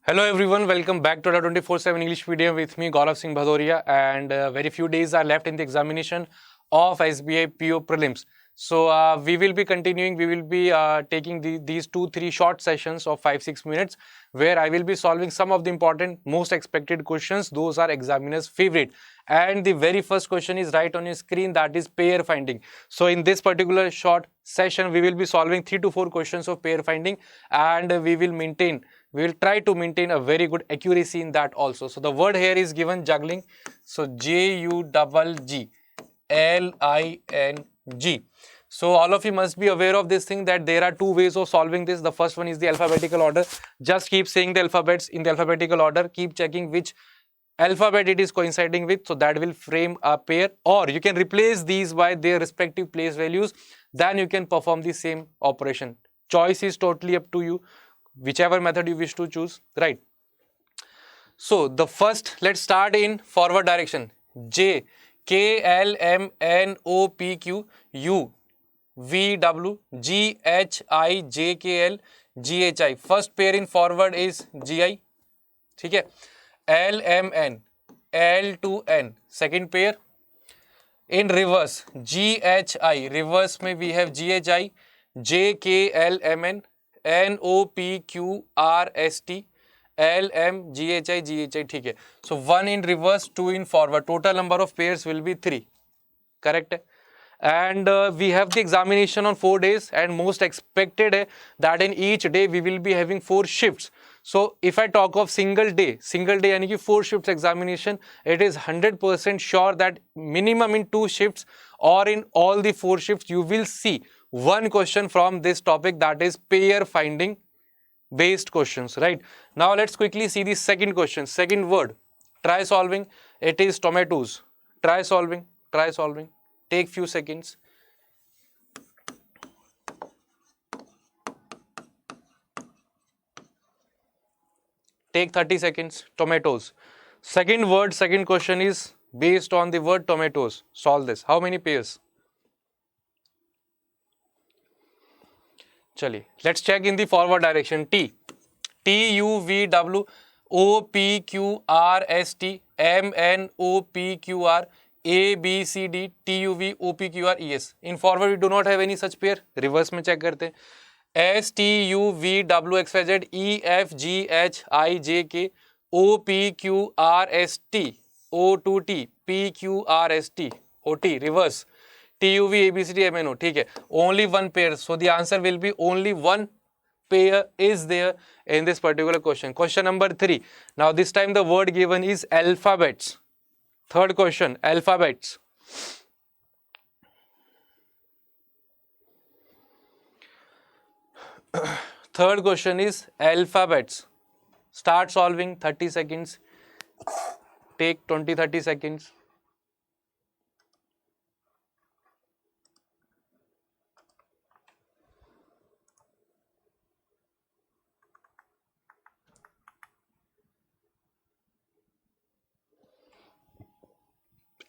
Hello everyone, welcome back to the 24/7 English medium with me Gaurav Singh Bhadoria, and very few days are left in the examination of SBI PO prelims. So we will be continuing, we will be taking these 2-3 short sessions of 5-6 minutes where I will be solving some of the important most expected questions. Those are examiners favorite, and the very first question is right on your screen, that is pair finding. So in this particular short session we will be solving 3 to 4 questions of pair finding, and we will try to maintain a very good accuracy in that also. So the word here is given juggling. So JUGGLING. So all of you must be aware of this thing, that there are two ways of solving this. The first one is the alphabetical order. Just keep saying the alphabets in the alphabetical order. Keep checking which alphabet it is coinciding with. So that will frame a pair. Or you can replace these by their respective place values. Then you can perform the same operation. Choice is totally up to you, whichever method you wish to choose, right? So the first, let's start in forward direction. J, K, L, M, N, O, P, Q, U, V, W, G, H, I, J, K, L, G, H, I. First pair in forward is G, I. ठीक है. L, M, N, L to N. Second pair. In reverse, G, H, I. Reverse में we have G, H, I, J, K, L, M, N, N, O, P, Q, R, S, T, L, M, G, H, I, G, H, I. ठीक है. So 1 in reverse, 2 in forward. Total number of pairs will be 3. Correct है. And we have the examination on 4 days, and most expected है that in each day we will be having 4 shifts. So if I talk of single day यानी कि 4 shifts examination, it is 100% sure that minimum in 2 shifts or in all the 4 shifts you will see one question from this topic, that is pair finding based questions, right? Now let's quickly see the second question. Second word, try solving. It is tomatoes. Try solving. Take few seconds. Take 30 seconds. Tomatoes. Second word, second question is based on the word tomatoes. Solve this. How many pairs? चलिए, let's check in the forward direction. T, U, V, W, O, P, Q, R, S, T, M, N, O, P, Q, R, A, B, C, D, T, U, V, O, P, Q, R, E, S. In forward we do not have any such pair. Reverse में check करते हैं. S, T, U, V, W, X, Y, Z, E, F, G, H, I, J, K, O, P, Q, R, S, T, O, 2, T, P, Q, R, S, T, O, T. Reverse. T, U, V, A, B, C, D, M, N, O. ठीक है. Only one pair. So the answer will be only one pair is there in this particular question. Question number 3. Now this time the word given is alphabets. Third question, alphabets. Third question is alphabets. Start solving. 30 seconds. Take 20-30 seconds.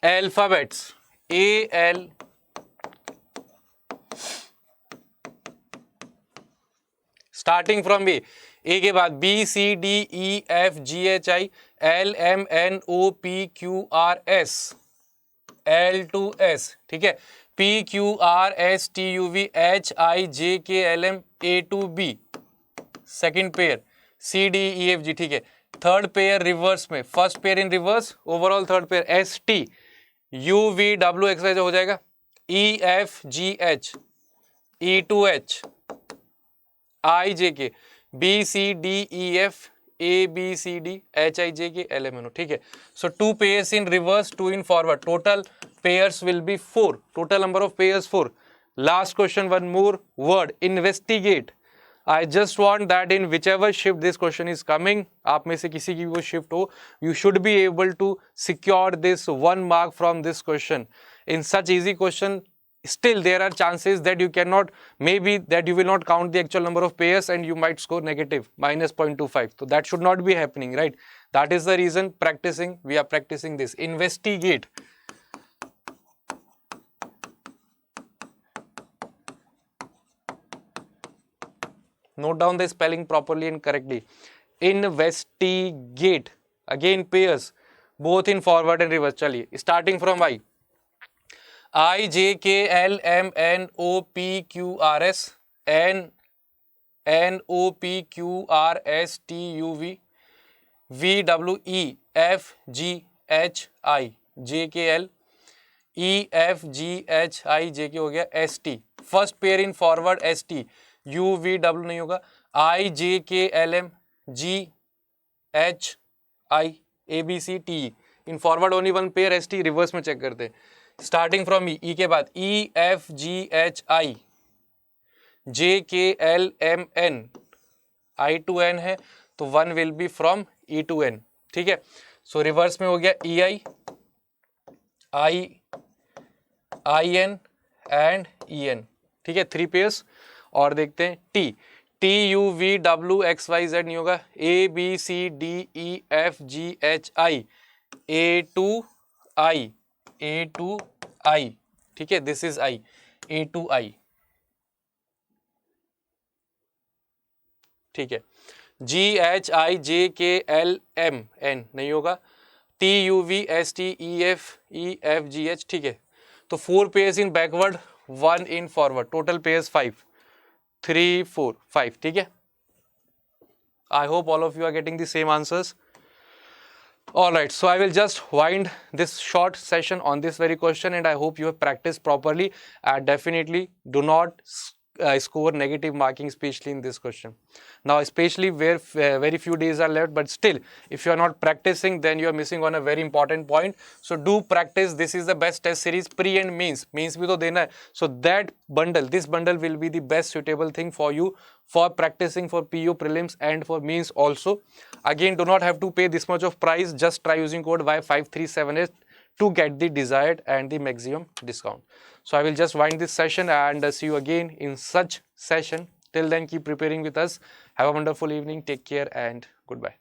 Alphabets. A, L, starting from A. A के बाद B, C, D, E, F, G, H, I, L, M, N, O, P, Q, R, S. L to S. ठीक है. P, Q, R, S, T, U, V, H, I, J, K, L, M, A to B. Second pair. C, D, E, F, G. ठीक है. Third pair reverse में. First pair in reverse. Overall third pair S, T, U, V, W, X, Y हो जाएगा. E, F, G, H, E to H, I, J, K, B, C, D, E, F, A, B, C, D, H, I, J, K, L, M, N, O. ठीक है. So 2 pairs in reverse, 2 in forward. Total pairs will be 4. Total number of pairs 4. Last question, one more word, investigate. I just want that in whichever shift this question is coming, आप में से किसी की भी वो shift हो, you should be able to secure this 1 mark from this question. In such easy question, still there are chances that you cannot, maybe that you will not count the actual number of pairs and you might score negative, minus 0.25. So that should not be happening, right? That is the reason we are practicing this. Investigate. Note down the spelling properly and correctly. investigate, again pairs, both in forward and reverse. चलिए, starting from I, J, K, L, M, N, O, P, Q, R, S, N, O, P, Q, R, S, T, U, V, V, W, E, F, G, H, I, J, K, L, E, F, G, H, I, J, K हो गया, S, T. First pair in forward S, T, U, V, W नहीं होगा, I, J, K, L, M, G, H, I, A, B, C, T. In forward only one pair S, T. Reverse में check करते हैं. Starting from E के बाद E, F, G, H, I, J, K, L, M, N, I to N है तो one will be from E to N. ठीक है, सो reverse में हो गया E, I N and E N. ठीक है, 3 पेयर्स. और देखते हैं T, T, U, V, W, X, Y, Z नहीं होगा, A, B, C, D, E, F, G, H, I, A to I. ठीक है, this is I, A to I. ठीक है, G, H, I, J, K, L, M, N नहीं होगा, T, U, V, S, T, E, F, G, H. ठीक है, तो 4 pairs in backward, 1 in forward, total pairs 5, 3, 4, 5. ठीक है, I hope all of you are getting the same answers. All right, so I will just wind this short session on this very question, and I hope you have practiced properly. Definitely do not score negative marking, especially in this question. Now, especially where very few days are left, but still, if you are not practicing, then you are missing on a very important point. So do practice. This is the best test series, pre and means. Means bhi to dena hai. So that bundle, this bundle will be the best suitable thing for you for practicing for PU prelims and for means also. Again, do not have to pay this much of price. Just try using code Y5378 to get the desired and the maximum discount. So I will just wind this session and see you again in such session. Till then, keep preparing with us. Have a wonderful evening. Take care and goodbye.